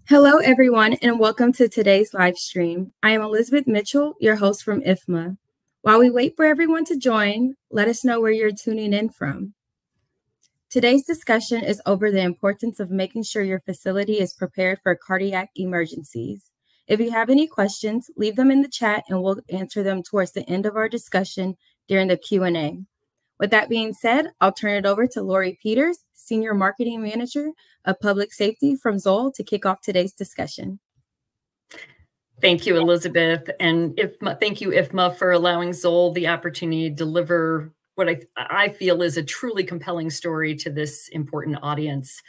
Hello, everyone, and welcome to today's live stream. I am Elizabeth Mitchell, your host from IFMA. While we wait for everyone to join, let us know where you're tuning in from. Today's discussion is over the importance of making sure your facility is prepared for cardiac emergencies. If you have any questions, leave them in the chat and we'll answer them towards the end of our discussion during the Q&A. With that being said, I'll turn it over to Lori Peters, Senior Marketing Manager of Public Safety from Zoll, to kick off today's discussion. Thank you, Elizabeth, and thank you, IFMA, for allowing Zoll the opportunity to deliver what I feel is a truly compelling story to this important audience.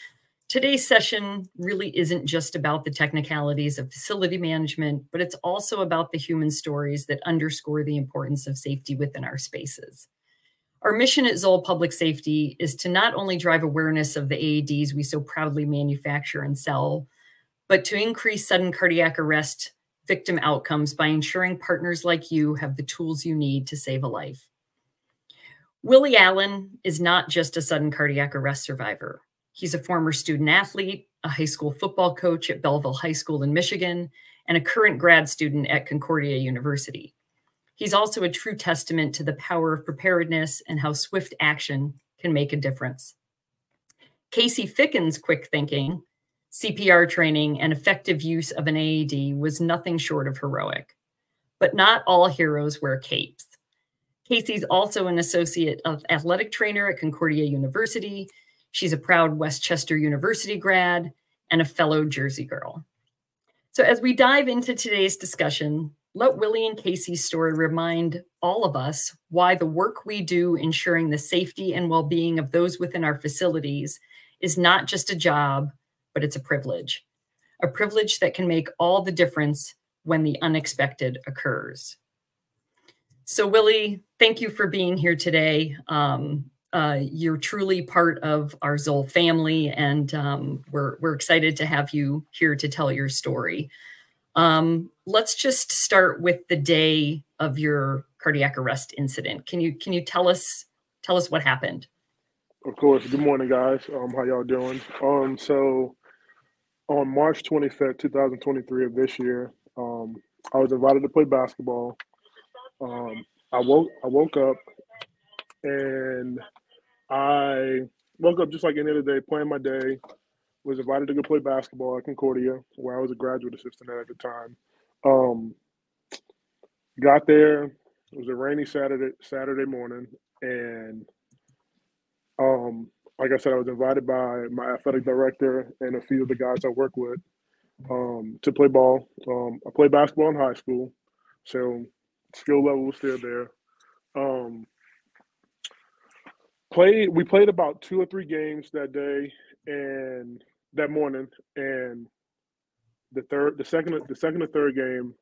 Today's session really isn't just about the technicalities of facility management, but it's also about the human stories that underscore the importance of safety within our spaces. Our mission at Zoll Public Safety is to not only drive awareness of the AEDs we so proudly manufacture and sell, but to increase sudden cardiac arrest victim outcomes by ensuring partners like you have the tools you need to save a life. Willie Allen is not just a sudden cardiac arrest survivor. He's a former student athlete, a high school football coach at Belleville High School in Michigan, and a current grad student at Concordia University. He's also a true testament to the power of preparedness and how swift action can make a difference. Casey Ficken's quick thinking, CPR training, and effective use of an AED was nothing short of heroic. But not all heroes wear capes. Casey's also an associate of athletic trainer at Concordia University. She's a proud Westchester University grad and a fellow Jersey girl. So as we dive into today's discussion, let Willie and Casey's story remind all of us why the work we do ensuring the safety and well-being of those within our facilities is not just a job, but it's a privilege that can make all the difference when the unexpected occurs. So Willie, thank you for being here today. You're truly part of our Zoll family, and we're excited to have you here to tell your story. Let's just start with the day of your cardiac arrest incident. Can you tell us what happened? Of course. Good morning, guys. How y'all doing? So on March 25th, 2023 of this year, I was invited to play basketball. I woke up and I woke up just like any other day, playing my day. Was invited to go play basketball at Concordia, where I was a graduate assistant at the time. Got there. It was a rainy Saturday morning, and like I said, I was invited by my athletic director and a few of the guys I work with to play ball. I played basketball in high school, so skill level was still there. We played about 2 or 3 games that day and that morning, and the second or third game,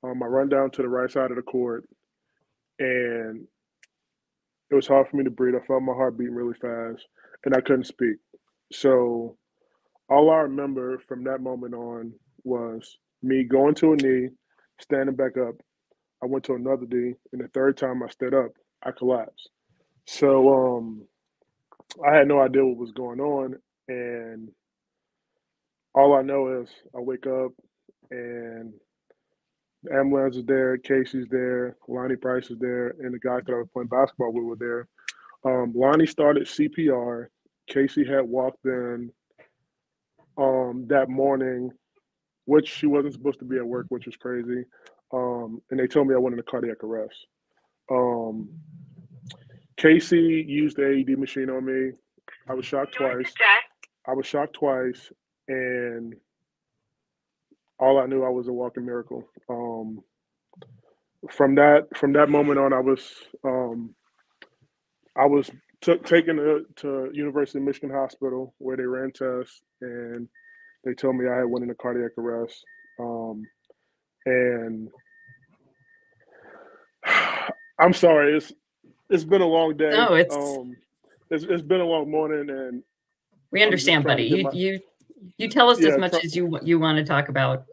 I run down to the right side of the court, and it was hard for me to breathe. I felt my heart beating really fast, and I couldn't speak. So all I remember from that moment on was me going to a knee, standing back up. I went to another knee, and the third time I stood up, I collapsed. So I had no idea what was going on, and all I know is I wake up and the ambulance is there, Casey's there, Lonnie Price is there, and the guys that I was playing basketball with were there. Lonnie started CPR. Casey had walked in that morning, which she wasn't supposed to be at work, which was crazy. And they told me I went into cardiac arrest. Casey used the AED machine on me. I was shocked twice. And all I knew, I was a walking miracle. From that moment on, I was taken to University of Michigan Hospital where they ran tests and they told me I had went into cardiac arrest. And I'm sorry, it's been a long day. No, it's been a long morning, and we understand, buddy. You tell us as much as you want to talk about.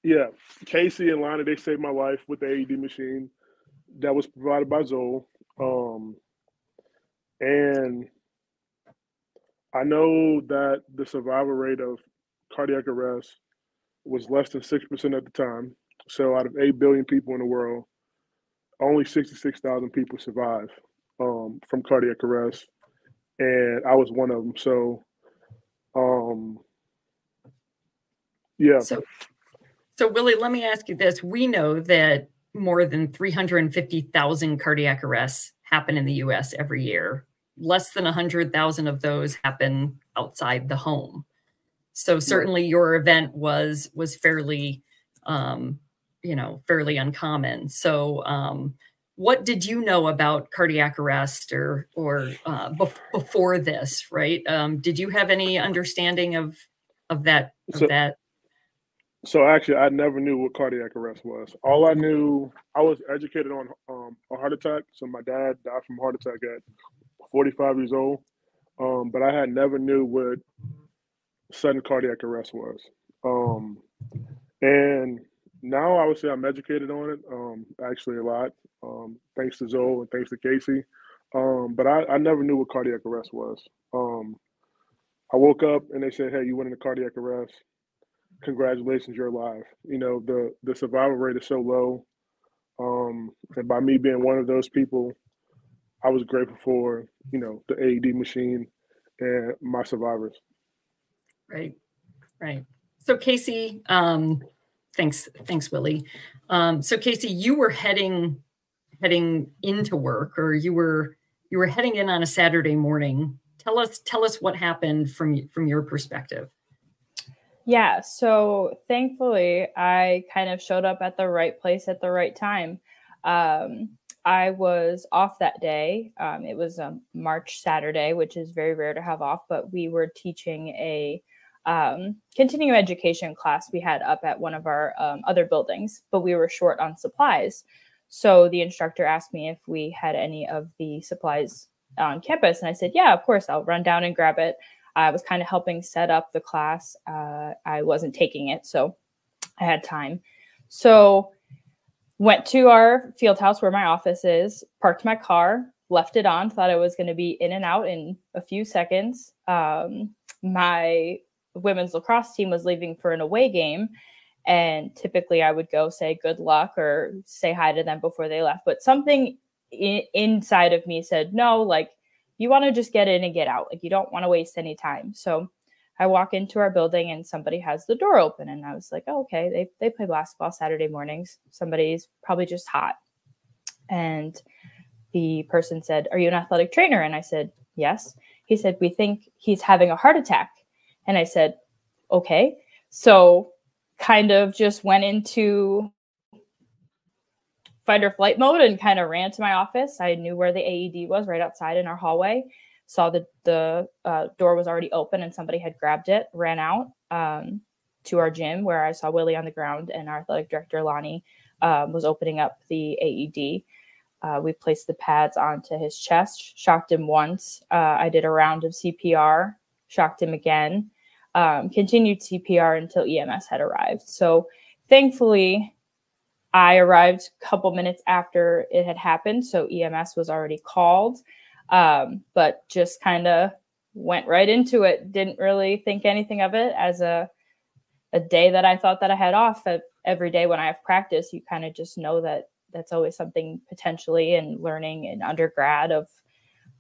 Yeah, Casey and Lonnie, they saved my life with the AED machine that was provided by Zoll. And I know that the survival rate of cardiac arrest was less than 6% at the time. So out of 8 billion people in the world, only 66,000 people survive from cardiac arrest. And I was one of them. So, yeah. So Willie, let me ask you this. We know that more than 350,000 cardiac arrests happen in the US every year. Less than 100,000 of those happen outside the home. So certainly your event was fairly, fairly uncommon. So what did you know about cardiac arrest or before this, right? Did you have any understanding of that? So actually, I never knew what cardiac arrest was. All I knew, I was educated on a heart attack. So my dad died from a heart attack at 45 years old. But I had never knew what sudden cardiac arrest was. And now I would say I'm educated on it, actually a lot, thanks to Zoll and thanks to Casey. But I never knew what cardiac arrest was. I woke up and they said, hey, you went into cardiac arrest. Congratulations, you're alive. You know, the survival rate is so low. And by me being one of those people, I was grateful for, the AED machine and my survivors. Right. So Casey, thanks, Willie. So Casey, you were heading into work, or you were heading in on a Saturday morning. Tell us what happened from your perspective. Yeah, so thankfully I kind of showed up at the right place at the right time. I was off that day. It was a March Saturday, which is very rare to have off, but we were teaching a continuing education class we had up at one of our other buildings, but we were short on supplies. So the instructor asked me if we had any of the supplies on campus. And I said, yeah, of course, I'll run down and grab it. I was kind of helping set up the class. I wasn't taking it, so I had time. So went to our field house where my office is, parked my car, left it on, thought I was going to be in and out in a few seconds. My women's lacrosse team was leaving for an away game, and typically I would go say good luck or say hi to them before they left. But something inside of me said, no, like, you want to just get in and get out. Like, you don't want to waste any time. So I walk into our building and somebody has the door open. And I was like, oh, okay, they play basketball Saturday mornings. Somebody's probably just hot. And the person said, are you an athletic trainer? And I said, yes. He said, we think he's having a heart attack. And I said, okay. So kind of just went into fight or flight mode and kind of ran to my office. I knew where the AED was, right outside in our hallway. Saw the door was already open and somebody had grabbed it, ran out to our gym where I saw Willie on the ground and our athletic director, Lonnie, was opening up the AED. We placed the pads onto his chest, shocked him once. I did a round of CPR, shocked him again, continued CPR until EMS had arrived. So thankfully, I arrived a couple minutes after it had happened, so EMS was already called, but just kind of went right into it. Didn't really think anything of it as a day that I thought that I had off. Every day when I have practice, you kind of just know that that's always something potentially, and learning in undergrad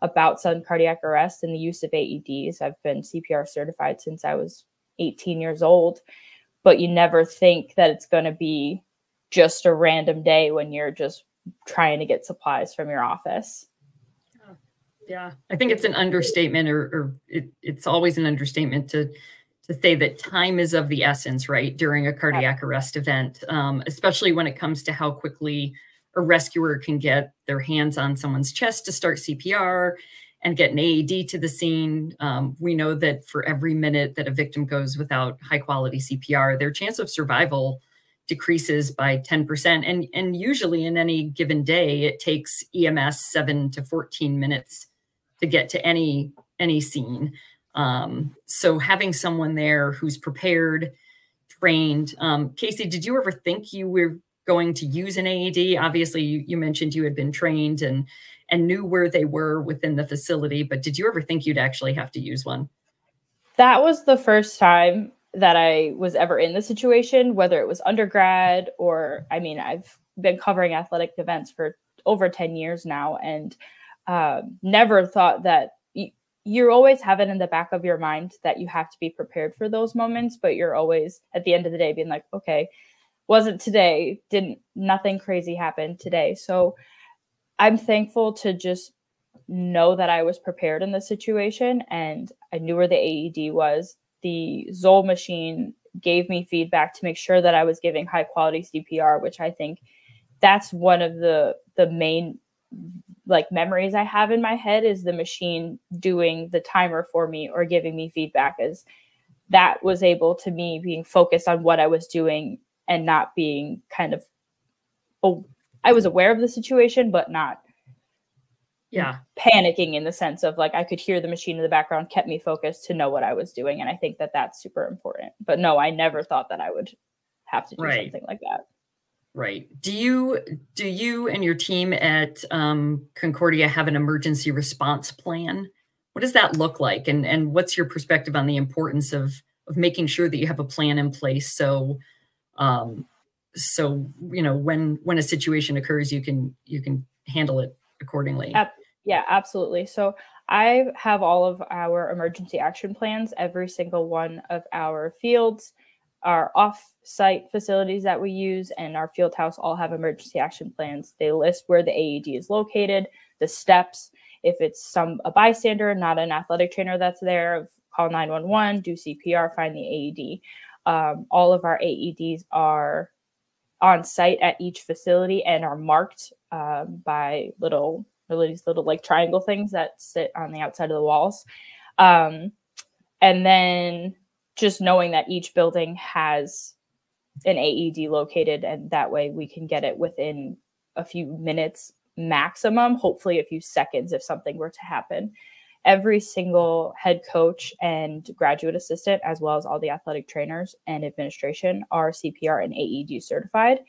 about sudden cardiac arrest and the use of AEDs. I've been CPR certified since I was 18 years old, but you never think that it's going to be just a random day when you're just trying to get supplies from your office. Yeah, I think it's an understatement, or it's always an understatement to say that time is of the essence, right, during a cardiac arrest event, especially when it comes to how quickly a rescuer can get their hands on someone's chest to start CPR and get an AED to the scene. We know that for every minute that a victim goes without high quality CPR, their chance of survival decreases by 10%. And usually in any given day, it takes EMS 7 to 14 minutes to get to any scene. So having someone there who's prepared, trained. Casey, did you ever think you were going to use an AED? Obviously, you mentioned you had been trained and knew where they were within the facility, but did you ever think you'd actually have to use one? That was the first time that I was ever in the situation, whether it was undergrad or, I mean, I've been covering athletic events for over 10 years now, and never thought that you always have it in the back of your mind that you have to be prepared for those moments, but you're always at the end of the day being like, okay, wasn't today, nothing crazy happened today. So I'm thankful to just know that I was prepared in the situation, and I knew where the AED was. The Zoll machine gave me feedback to make sure that I was giving high quality CPR, which I think that's one of the main like memories I have in my head, is the machine doing the timer for me or giving me feedback, as that was able to me being focused on what I was doing and not being kind of, I was aware of the situation, but not panicking, in the sense of like, I could hear the machine in the background, kept me focused to know what I was doing. And I think that that's super important. But no, I never thought that I would have to do something like that. Right. Do you and your team at Concordia have an emergency response plan? What does that look like? And what's your perspective on the importance of making sure that you have a plan in place so you know, when a situation occurs, you can handle it accordingly? Yeah, absolutely. So I have all of our emergency action plans. Every single one of our fields, our off-site facilities that we use, and our field house all have emergency action plans. They list where the AED is located, the steps. If it's a bystander, not an athletic trainer that's there, call 911, do CPR, find the AED. All of our AEDs are on site at each facility and are marked by these little like triangle things that sit on the outside of the walls. And then just knowing that each building has an AED located, and that way we can get it within a few minutes maximum, hopefully a few seconds if something were to happen. Every single head coach and graduate assistant, as well as all the athletic trainers and administration, are CPR and AED certified.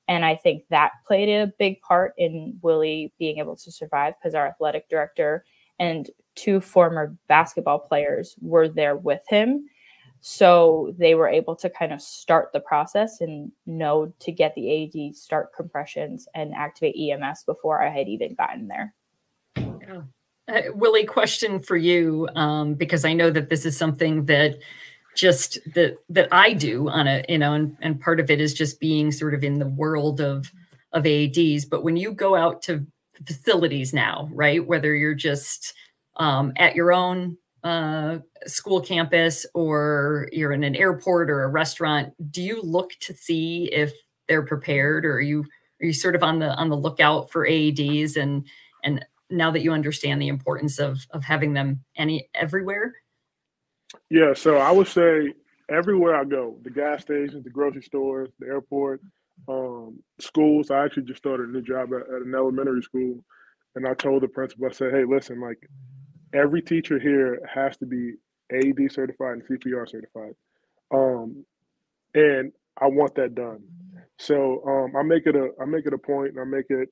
And I think that played a big part in Willie being able to survive, because our athletic director and 2 former basketball players were there with him. So they were able to kind of start the process and know to get the AED, start compressions, and activate EMS before I had even gotten there. Yeah. Willie, question for you, because I know that this is something that that I do on a, you know, and part of it is just being sort of in the world of AEDs. But when you go out to facilities now, right, whether you're just at your own school campus or you're in an airport or a restaurant, do you look to see if they're prepared, or are you sort of on the lookout for AEDs? And now that you understand the importance of having them everywhere? Yeah, so I would say everywhere I go, the gas stations, the grocery stores, the airport, schools. I actually just started a new job at an elementary school, and I told the principal, I said, hey, listen, like, every teacher here has to be AED certified and CPR certified. And I want that done. So I make it a point, and I make it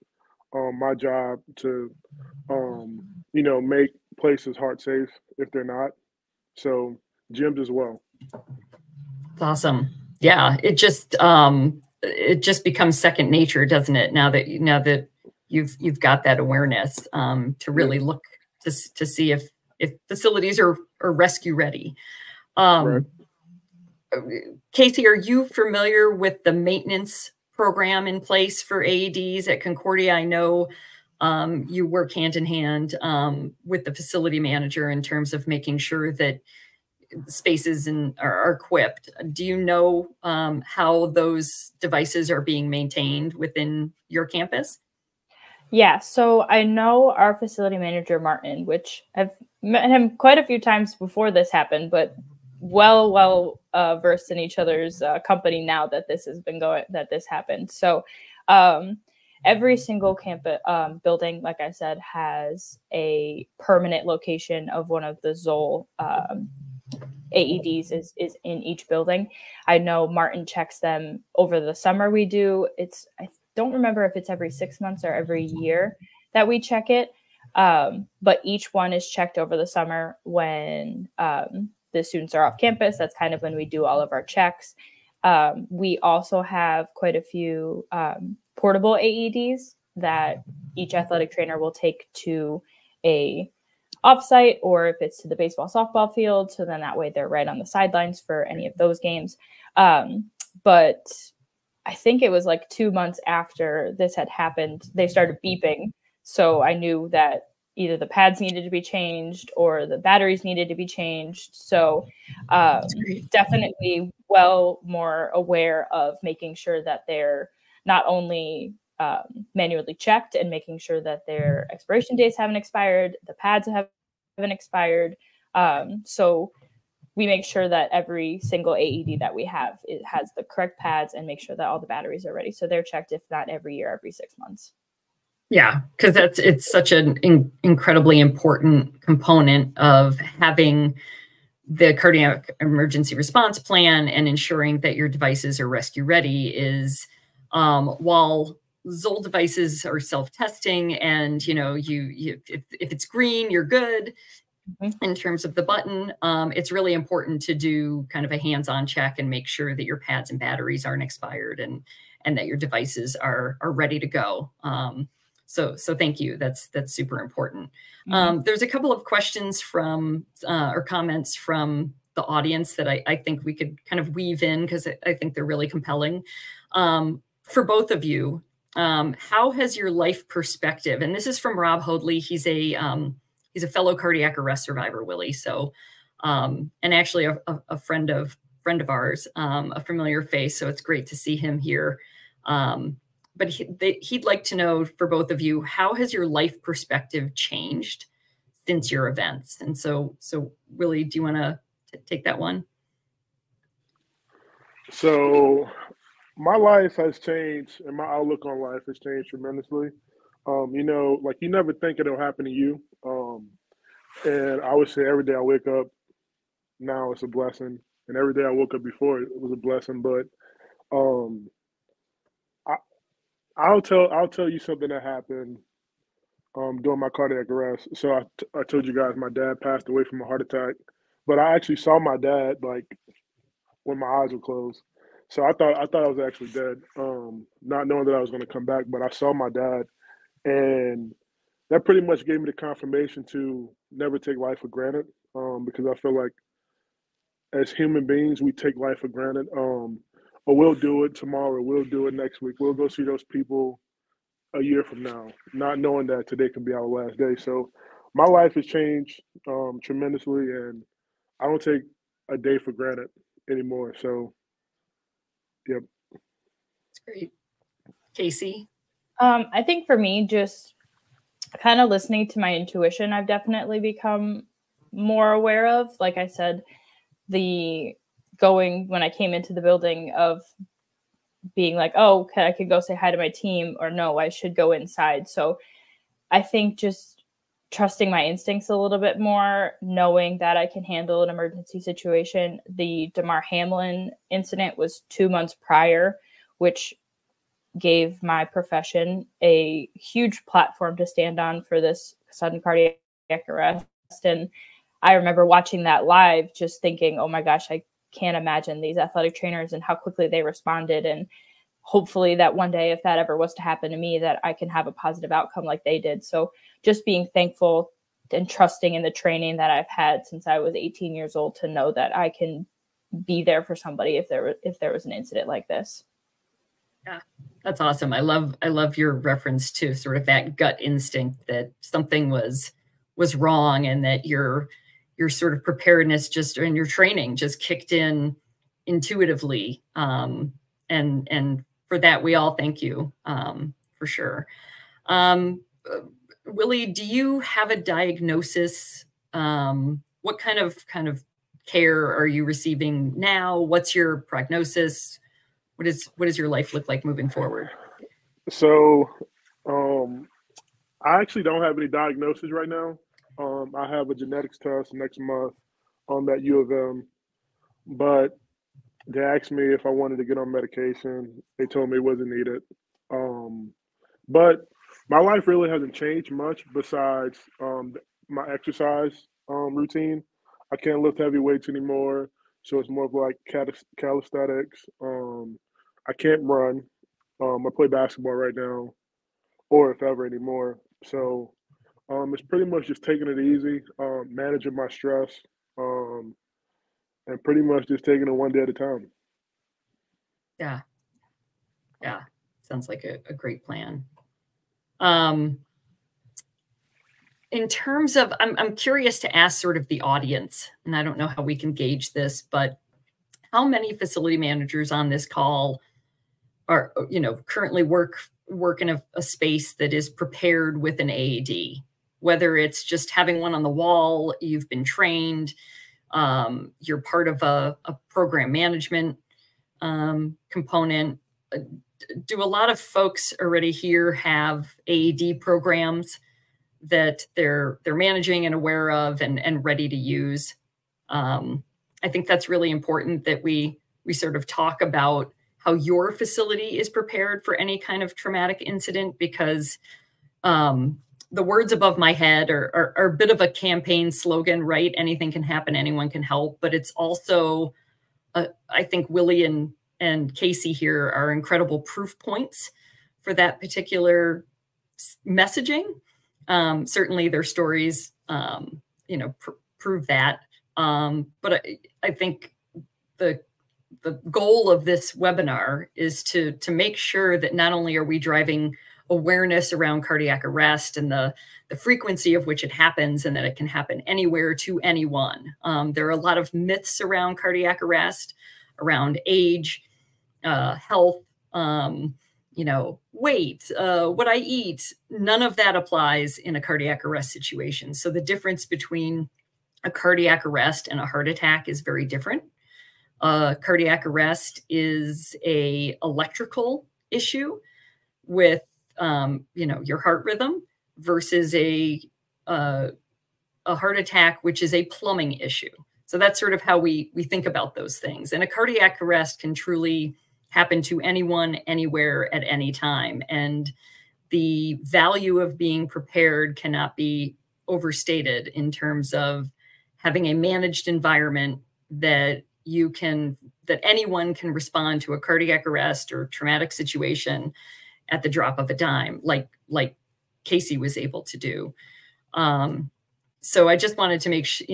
my job to you know, make places heart safe if they're not. So gyms as well. That's awesome. Yeah, it just becomes second nature, doesn't it? Now that you've got that awareness to really look to see if facilities are rescue ready. Right. Casey, are you familiar with the maintenance program in place for AEDs at Concordia? I know you work hand in hand with the facility manager in terms of making sure that spaces and are equipped. Do you know how those devices are being maintained within your campus? Yeah, so I know our facility manager, Martin, which I've met him quite a few times before this happened, but well versed in each other's company now that this has been going, that this happened. So every single campus building, like I said, has a permanent location of one of the Zoll AEDs is in each building. I know Martin checks them over the summer. We do. I don't remember if it's every 6 months or every year that we check it. But each one is checked over the summer when the students are off campus. That's kind of when we do all of our checks. We also have quite a few portable AEDs that each athletic trainer will take to a offsite, or if it's to the baseball softball field. So then that way they're right on the sidelines for any of those games. But I think it was like 2 months after this had happened, they started beeping. So I knew that either the pads needed to be changed or the batteries needed to be changed. So definitely well more aware of making sure that they're not only manually checked and making sure that their expiration dates haven't expired, the pads haven't expired. So we make sure that every single AED that we have, it has the correct pads and make sure that all the batteries are ready. So they're checked, if not every year, every 6 months. Yeah, because it's such an incredibly important component of having the cardiac emergency response plan and ensuring that your devices are rescue ready is while Zoll devices are self-testing and, you know, if it's green, you're good. In terms of the button, it's really important to do kind of a hands-on check and make sure that your pads and batteries aren't expired and that your devices are ready to go. So thank you. That's super important. There's a couple of questions from or comments from the audience that I think we could kind of weave in because I think they're really compelling. For both of you, how has your life perspective, and this is from Rob Hoadley. He's a fellow cardiac arrest survivor, Willie. So, and actually a friend of ours, a familiar face. So it's great to see him here. But he'd like to know for both of you, how has your life perspective changed since your events? And so Willie, do you want to take that one? So my life has changed and my outlook on life has changed tremendously. You know, like you never think it'll happen to you. And I would say every day I wake up, now it's a blessing. And every day I woke up before, it was a blessing. But I'll tell you something that happened during my cardiac arrest. So I told you guys my dad passed away from a heart attack, but I actually saw my dad like when my eyes were closed. So I thought I was actually dead, not knowing that I was going to come back. But I saw my dad, and that pretty much gave me the confirmation to never take life for granted, because I feel like as human beings we take life for granted. Or we'll do it tomorrow, we'll do it next week, we'll go see those people a year from now, not knowing that today can be our last day. So my life has changed tremendously, and I don't take a day for granted anymore. So, yep. That's great. Casey? I think for me, just kind of listening to my intuition, I've definitely become more aware of. Like I said, when I came into the building of being like, oh, I could go say hi to my team, or no, I should go inside. So I think just trusting my instincts a little bit more, knowing that I can handle an emergency situation. The Damar Hamlin incident was 2 months prior, which gave my profession a huge platform to stand on for this sudden cardiac arrest. And I remember watching that live, just thinking, oh my gosh, I can't imagine these athletic trainers and how quickly they responded. And hopefully that one day, if that ever was to happen to me, that I can have a positive outcome like they did. So just being thankful and trusting in the training that I've had since I was 18 years old to know that I can be there for somebody if there was an incident like this. Yeah, that's awesome. I love your reference to sort of that gut instinct that something was wrong and that your sort of preparedness just and your training just kicked in intuitively. And for that, we all thank you for sure. Willie, do you have a diagnosis? What kind of care are you receiving now? What's your prognosis? What does your life look like moving forward? So, I actually don't have any diagnosis right now. I have a genetics test next month at U of M, but they asked me if I wanted to get on medication. They told me it wasn't needed. But my life really hasn't changed much besides my exercise routine. I can't lift heavy weights anymore, so it's more of like calisthenics. I can't run. I play basketball right now, or if ever anymore. So it's pretty much just taking it easy, managing my stress, and pretty much just taking it one day at a time. Yeah. Sounds like a great plan. In terms of, I'm curious to ask sort of the audience, and I don't know how we can gauge this, but how many facility managers on this call are, currently work in a space that is prepared with an AED, whether it's just having one on the wall, you've been trained, you're part of a program management component. Do a lot of folks already here have AED programs that they're managing and aware of and ready to use? I think that's really important that we sort of talk about how your facility is prepared for any kind of traumatic incident, because the words above my head are a bit of a campaign slogan, right? Anything can happen, anyone can help, but it's also, I think Willie and Casey here are incredible proof points for that particular messaging. Certainly their stories, prove that. But I think the goal of this webinar is to make sure that not only are we driving awareness around cardiac arrest and the frequency of which it happens, and that it can happen anywhere to anyone. There are a lot of myths around cardiac arrest, around age, health, weight, what I eat. None of that applies in a cardiac arrest situation. So the difference between a cardiac arrest and a heart attack is very different. Cardiac arrest is a electrical issue with, your heart rhythm, versus a heart attack, which is a plumbing issue. So that's sort of how we think about those things. And a cardiac arrest can truly happen to anyone, anywhere, at any time. And the value of being prepared cannot be overstated in terms of having a managed environment that anyone can respond to a cardiac arrest or traumatic situation at the drop of a dime, like Casey was able to do. So I just wanted to make sure,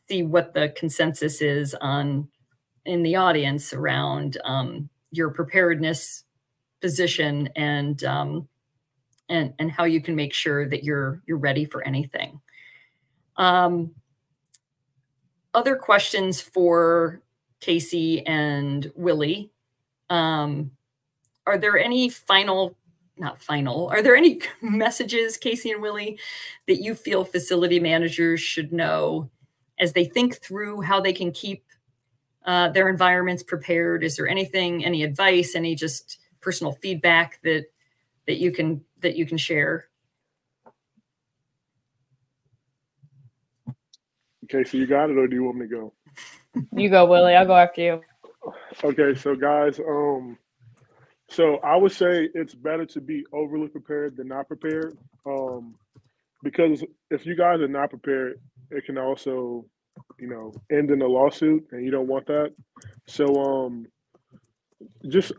see what the consensus is in the audience around your preparedness position and how you can make sure that you're ready for anything. Other questions for Casey and Willie. Are there any are there any messages, Casey and Willie, that you feel facility managers should know as they think through how they can keep their environments prepared? Is there any advice, any just personal feedback that you can share? Okay, so you got it, or do you want me to go? You go, Willie. I'll go after you. Okay, so guys, so I would say it's better to be overly prepared than not prepared, because if you guys are not prepared, it can also, end in a lawsuit, and you don't want that. So,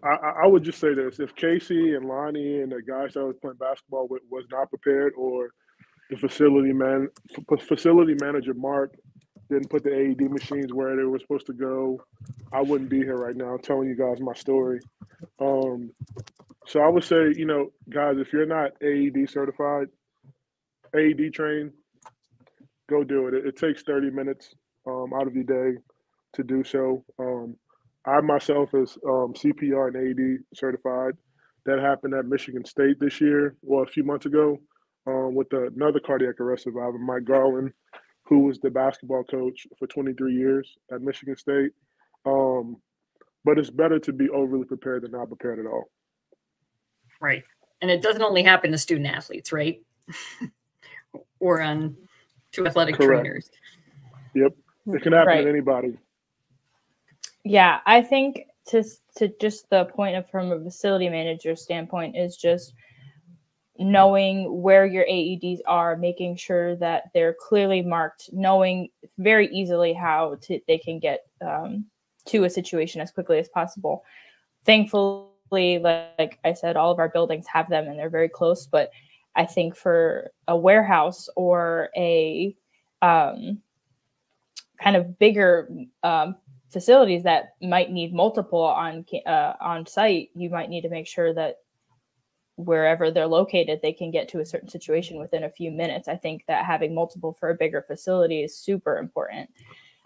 I would just say this: if Casey and Lonnie and the guys that I was playing basketball with was not prepared, or the facility manager Mark didn't put the AED machines where they were supposed to go, I wouldn't be here right now telling you guys my story. So I would say, guys, if you're not AED certified, AED trained, go do it. It takes 30 minutes out of your day to do so. I myself is CPR and AED certified. That happened at Michigan State this year, well, a few months ago, with another cardiac arrest survivor, Mike Garland, who was the basketball coach for 23 years at Michigan State. But it's better to be overly prepared than not prepared at all. Right. And it doesn't only happen to student athletes, right? Or to athletic Correct. trainers. Yep. It can happen to anybody. Yeah, I think to just the point of from a facility manager standpoint is just knowing where your AEDs are, making sure that they're clearly marked, knowing very easily how they can get to a situation as quickly as possible. Thankfully, like I said, all of our buildings have them and they're very close. But I think for a warehouse or a kind of bigger facilities that might need multiple on site, you might need to make sure that wherever they're located, they can get to a certain situation within a few minutes. I think that having multiple for a bigger facility is super important.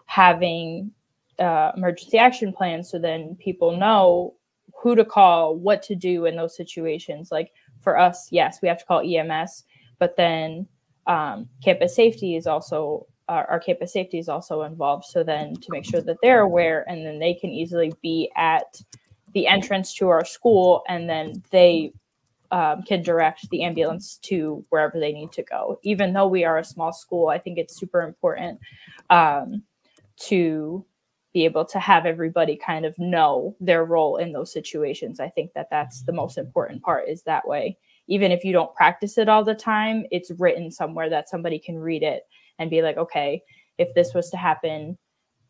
Having emergency action plans so then people know who to call, what to do in those situations. Like for us, yes, we have to call EMS, but then campus safety is also our campus safety is also involved. So then to make sure that they're aware, and then they can easily be at the entrance to our school, and then they can direct the ambulance to wherever they need to go. Even though we are a small school, I think it's super important to be able to have everybody kind of know their role in those situations. I think that that's the most important part, is that way. Even if you don't practice it all the time, it's written somewhere that somebody can read it and be like, okay, if this was to happen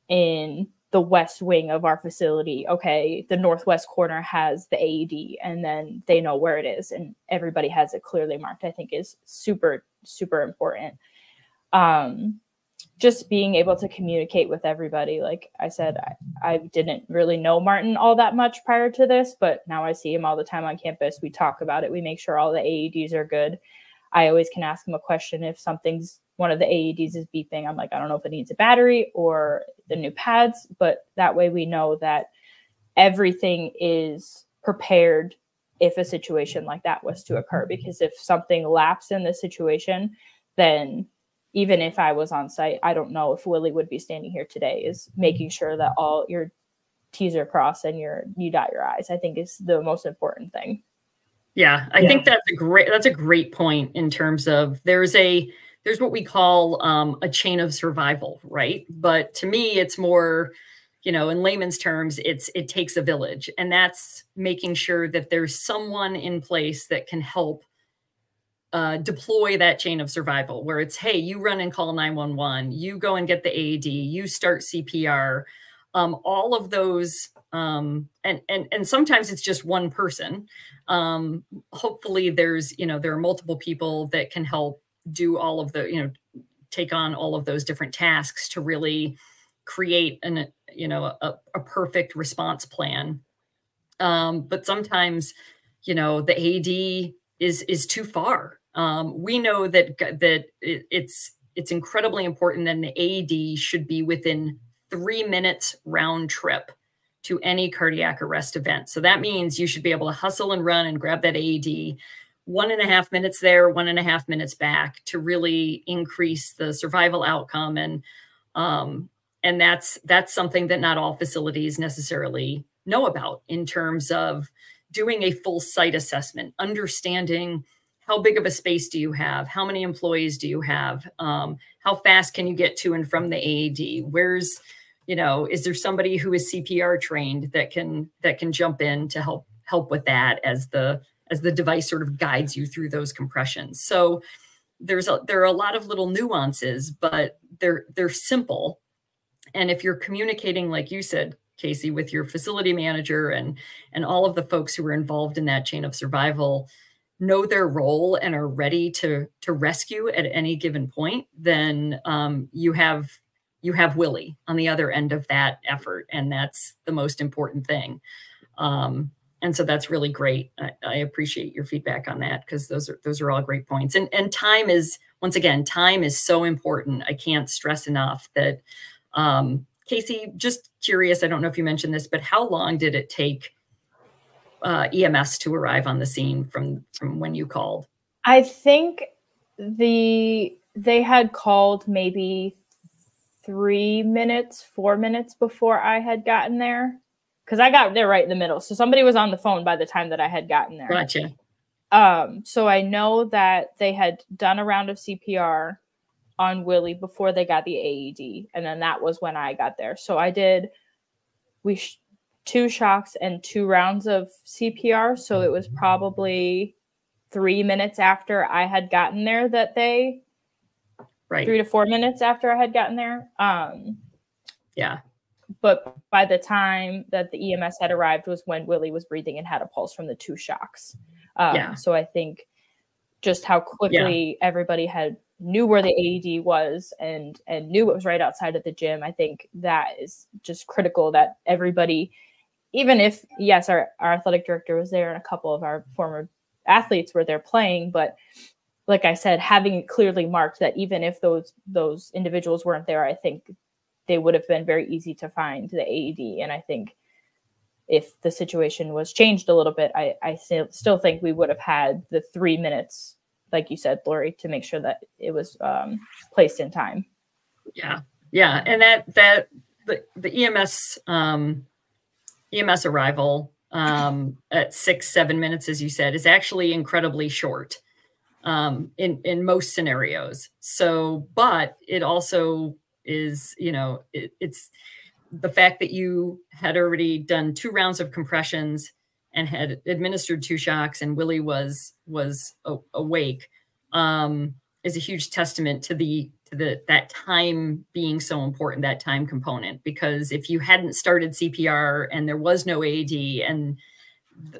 in the west wing of our facility, okay, the northwest corner has the AED, and then they know where it is and everybody has it clearly marked, I think is super, super important. Just being able to communicate with everybody. Like I said, I didn't really know Martin all that much prior to this, but now I see him all the time on campus. We talk about it. We make sure all the AEDs are good. I always can ask him a question if one of the AEDs is beeping. I'm like, I don't know if it needs a battery or the new pads, but that way we know that everything is prepared if a situation like that was to occur. Because if something lapsed in the situation, then even if I was on site, I don't know if Willie would be standing here today. Is making sure that all your T's are crossed and you dot your I's, I think is the most important thing. Yeah, I think that's a great point in terms of there's what we call a chain of survival, right? But to me, it's more, in layman's terms, it takes a village, and that's making sure that there's someone in place that can help deploy that chain of survival, where it's, hey, you run and call 911, you go and get the AED, you start CPR, all of those, and sometimes it's just one person. Hopefully there are multiple people that can help do all of the, take on all of those different tasks to really create a perfect response plan. But sometimes, the AED is too far. We know that it's incredibly important that an AED should be within 3 minutes round trip to any cardiac arrest event. So that means you should be able to hustle and run and grab that AED 1.5 minutes there, 1.5 minutes back, to really increase the survival outcome. And that's something that not all facilities necessarily know about in terms of doing a full site assessment, understanding how big of a space do you have? How many employees do you have? How fast can you get to and from the AED? Where's, is there somebody who is CPR trained that can jump in to help with that as the device sort of guides you through those compressions? So there are a lot of little nuances, but they're simple. And if you're communicating, like you said, Casey, with your facility manager and all of the folks who are involved in that chain of survival, know their role and are ready to rescue at any given point, then you have Willie on the other end of that effort. And that's the most important thing. And so that's really great. I appreciate your feedback on that, because those are all great points. And time is, once again, time is so important. I can't stress enough that, Casey, just curious, I don't know if you mentioned this, but how long did it take EMS to arrive on the scene from when you called? I think they had called maybe 4 minutes before I had gotten there, because I got there right in the middle. So somebody was on the phone by the time that I had gotten there. Gotcha. So I know that they had done a round of CPR on Willie before they got the AED, and then that was when I got there. So I did 2 shocks and 2 rounds of CPR. So it was probably 3 minutes after I had gotten there that they, right, 3 to 4 minutes after I had gotten there. Yeah. But by the time that the EMS had arrived was when Willie was breathing and had a pulse from the 2 shocks. So I think just how quickly everybody knew where the AED was and knew it was right outside of the gym. I think that is just critical, that everybody, even if, yes, our athletic director was there and a couple of our former athletes were there playing, but like I said, having it clearly marked that even if those individuals weren't there, I think they would have been very easy to find the AED. And I think if the situation was changed a little bit, I still think we would have had the 3 minutes, like you said, Lori, to make sure that it was placed in time. Yeah. Yeah. And the EMS arrival at 6-7 minutes, as you said, is actually incredibly short in most scenarios. So, but it also is, it's the fact that you had already done 2 rounds of compressions and had administered 2 shocks, and Willie was awake, is a huge testament to that time being so important, that time component. Because if you hadn't started CPR and there was no AED, and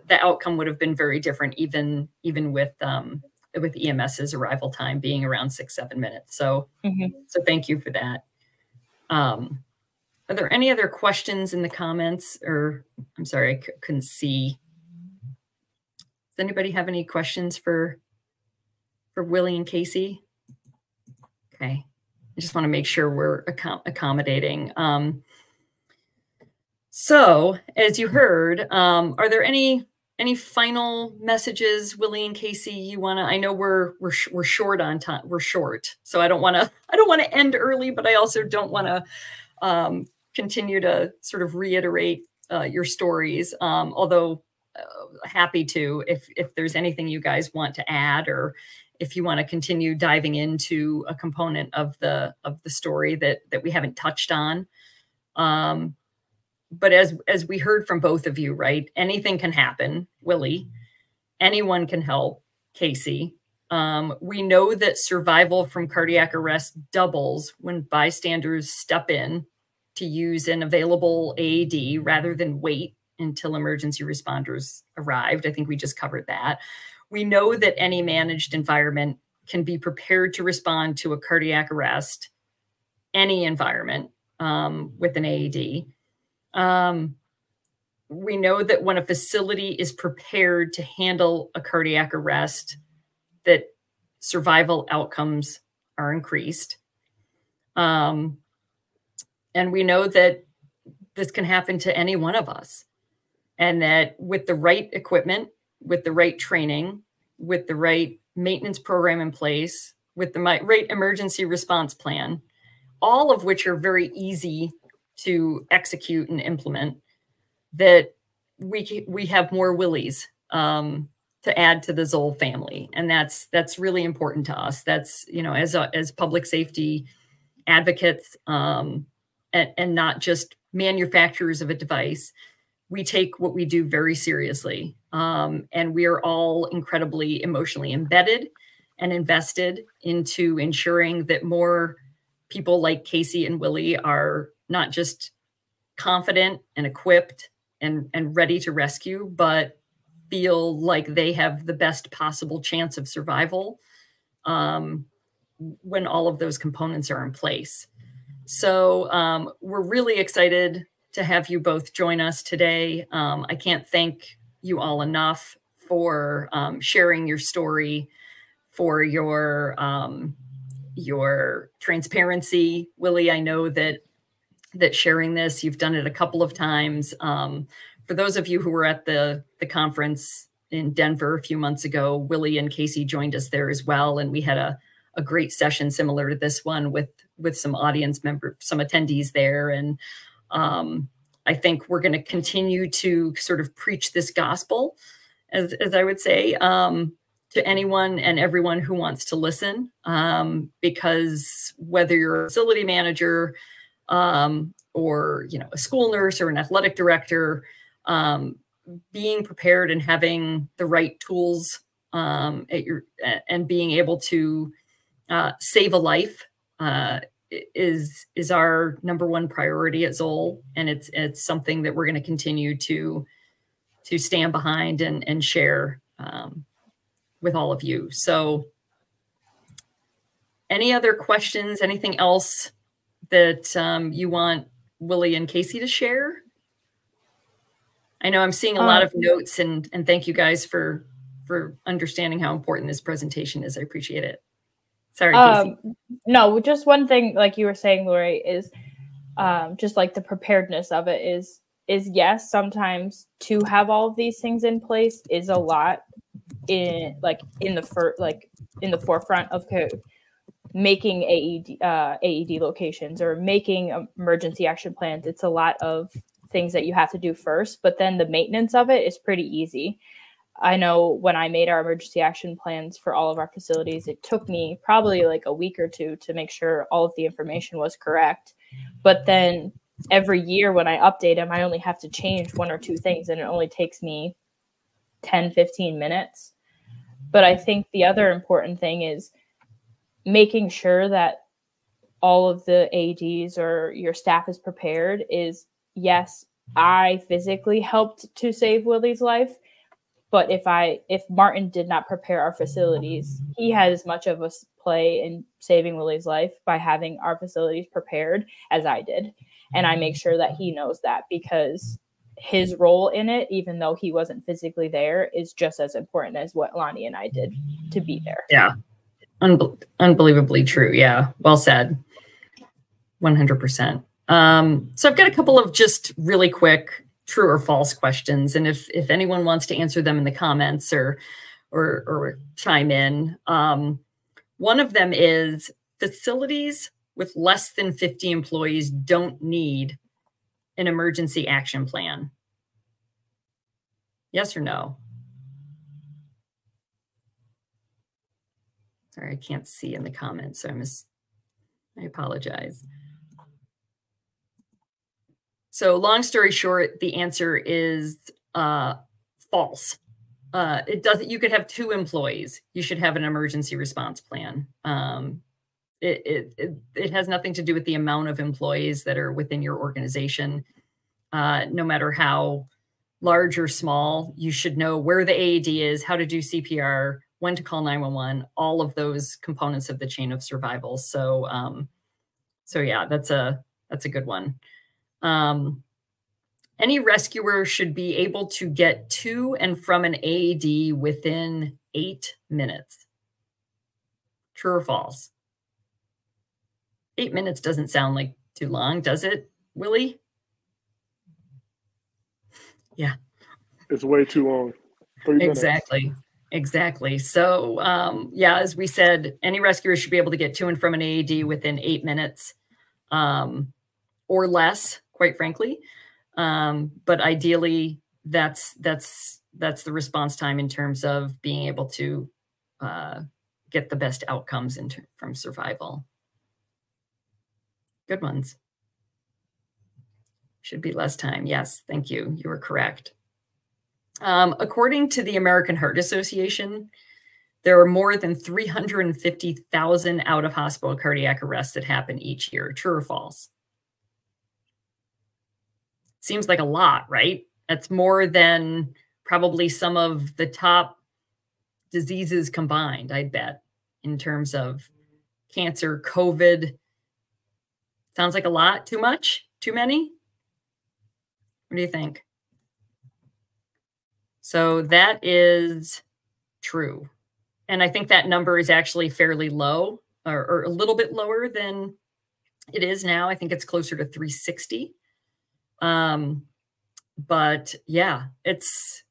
the outcome would have been very different, even with EMS's arrival time being around 6-7 minutes. So, so thank you for that. Are there any other questions in the comments? Or I'm sorry, I couldn't see. Does anybody have any questions for Willie and Casey? Okay, I just want to make sure we're accommodating. So, as you heard, are there any final messages, Willie and Casey, you want to? I know we're short on time. We're short, so I don't want to end early, but I also don't want to continue to sort of reiterate your stories. Although happy to, if there's anything you guys want to add, or if you want to continue diving into a component of the story that we haven't touched on. But as we heard from both of you, right? Anything can happen, Willie. Anyone can help, Casey. We know that survival from cardiac arrest doubles when bystanders step in to use an available AED rather than wait until emergency responders arrived. I think we just covered that. We know that any managed environment can be prepared to respond to a cardiac arrest, any environment with an AED. We know that when a facility is prepared to handle a cardiac arrest, that survival outcomes are increased. And we know that this can happen to any one of us, and that with the right equipment, with the right training, with the right maintenance program in place, with the right emergency response plan, all of which are very easy to execute and implement, that we have more Willies to add to the Zoll family. And that's really important to us. That's, as public safety advocates, and not just manufacturers of a device, we take what we do very seriously. And we are all incredibly emotionally embedded and invested into ensuring that more people like Casey and Willie are not just confident and equipped and ready to rescue, but feel like they have the best possible chance of survival when all of those components are in place. So we're really excited to have you both join us today. I can't thank you all enough for sharing your story, for your transparency. Willie, I know that sharing this, you've done it a couple of times. For those of you who were at the conference in Denver a few months ago, Willie and Casey joined us there as well. And we had a great session similar to this one with some audience members, some attendees there. And I think we're going to continue to sort of preach this gospel, as I would say, to anyone and everyone who wants to listen, because whether you're a facility manager or a school nurse or an athletic director, being prepared and having the right tools and being able to save a life is our number one priority at Zoll, and it's something that we're going to continue to stand behind and share with all of you. So, any other questions? Anything else that you want Willie and Casey to share? I know I'm seeing a lot of notes, and thank you guys for understanding how important this presentation is. I appreciate it. Sorry, Casey. No, just one thing, like you were saying, Lori, is just like the preparedness of it is yes, sometimes to have all of these things in place is a lot in the forefront of making AED locations or making emergency action plans. It's a lot of things that you have to do first, but then the maintenance of it is pretty easy. I know when I made our emergency action plans for all of our facilities, it took me probably like a week or two to make sure all of the information was correct. But then every year when I update them, I only have to change one or two things, and it only takes me 10, 15 minutes. But I think the other important thing is making sure that all of the AEDs or your staff is prepared. Is yes, I physically helped to save Willie's life, but if Martin did not prepare our facilities, he had as much of a play in saving Willie's life by having our facilities prepared as I did. And I make sure that he knows that, because his role in it, even though he wasn't physically there, is just as important as what Lonnie and I did to be there. Yeah. Unbelievably true. Yeah. Well said. 100%. So I've got a couple of just really quick true or false questions. And if anyone wants to answer them in the comments or chime in, one of them is facilities with less than 50 employees don't need an emergency action plan. Yes or no? Sorry, I can't see in the comments, so I apologize. So long story short, the answer is false. It doesn't. You could have 2 employees. You should have an emergency response plan. It has nothing to do with the amount of employees that are within your organization. No matter how large or small, you should know where the AED is, how to do CPR, when to call 911, all of those components of the chain of survival. So, so yeah, that's a good one. Any rescuer should be able to get to and from an AED within 8 minutes. True or false? 8 minutes doesn't sound like too long, does it, Willie? Yeah. It's way too long. 3 minutes. Exactly. So, yeah, as we said, any rescuer should be able to get to and from an AED within 8 minutes or less, quite frankly. But ideally, that's the response time in terms of being able to get the best outcomes from survival. Good ones. Should be less time. Yes, thank you. You were correct. According to the American Heart Association, there are more than 350,000 out-of-hospital cardiac arrests that happen each year. True or false? Seems like a lot, right? That's more than probably some of the top diseases combined, I'd bet, in terms of cancer, COVID. Sounds like a lot. Too much? Too many? What do you think? So that is true. And I think that number is actually fairly low, or a little bit lower than it is now. I think it's closer to 360. But yeah, it's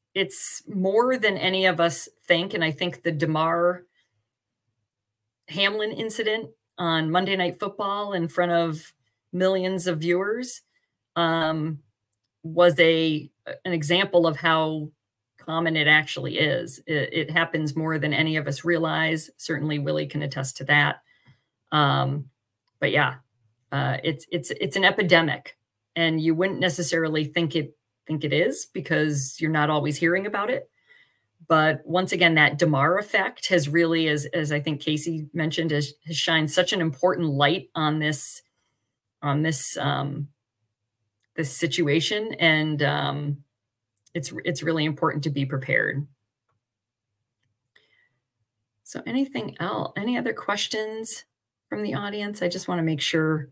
more than any of us think. And I think the Damar Hamlin incident on Monday Night Football in front of millions of viewers was an example of how common it actually is. It happens more than any of us realize. Certainly Willie can attest to that. But yeah, it's an epidemic, and you wouldn't necessarily think it is, because you're not always hearing about it. But once again, that Damar effect has really, as I think Casey mentioned, has shined such an important light on this situation, and it's really important to be prepared. So anything else? Any other questions from the audience? I just want to make sure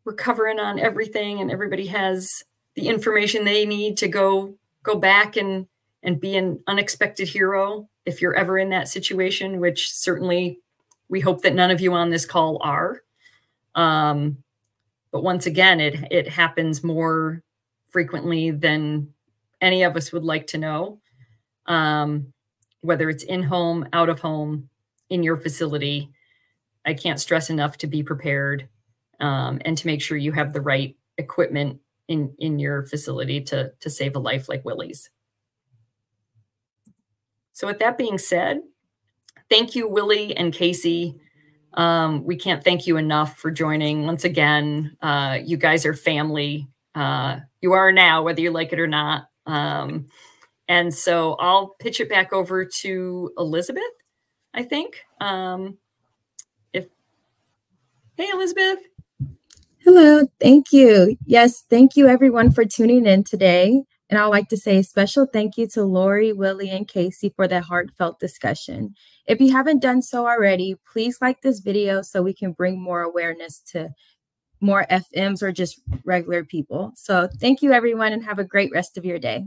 we're covering on everything and everybody has the information they need to go back and be an unexpected hero if you're ever in that situation, which certainly we hope that none of you on this call are. But once again, it happens more frequently than any of us would like to know, whether it's in home, out of home, in your facility. I can't stress enough to be prepared, and to make sure you have the right equipment in your facility to save a life like Willie's. So with that being said, thank you, Willie and Casey. We can't thank you enough for joining. Once again, you guys are family. You are now, whether you like it or not. And so I'll pitch it back over to Elizabeth, I think. Hey, Elizabeth. Hello, thank you. Yes, thank you everyone for tuning in today. And I'd like to say a special thank you to Lori, Willie, and Casey for that heartfelt discussion. If you haven't done so already, please like this video so we can bring more awareness to more FMs or just regular people. So thank you everyone, and have a great rest of your day.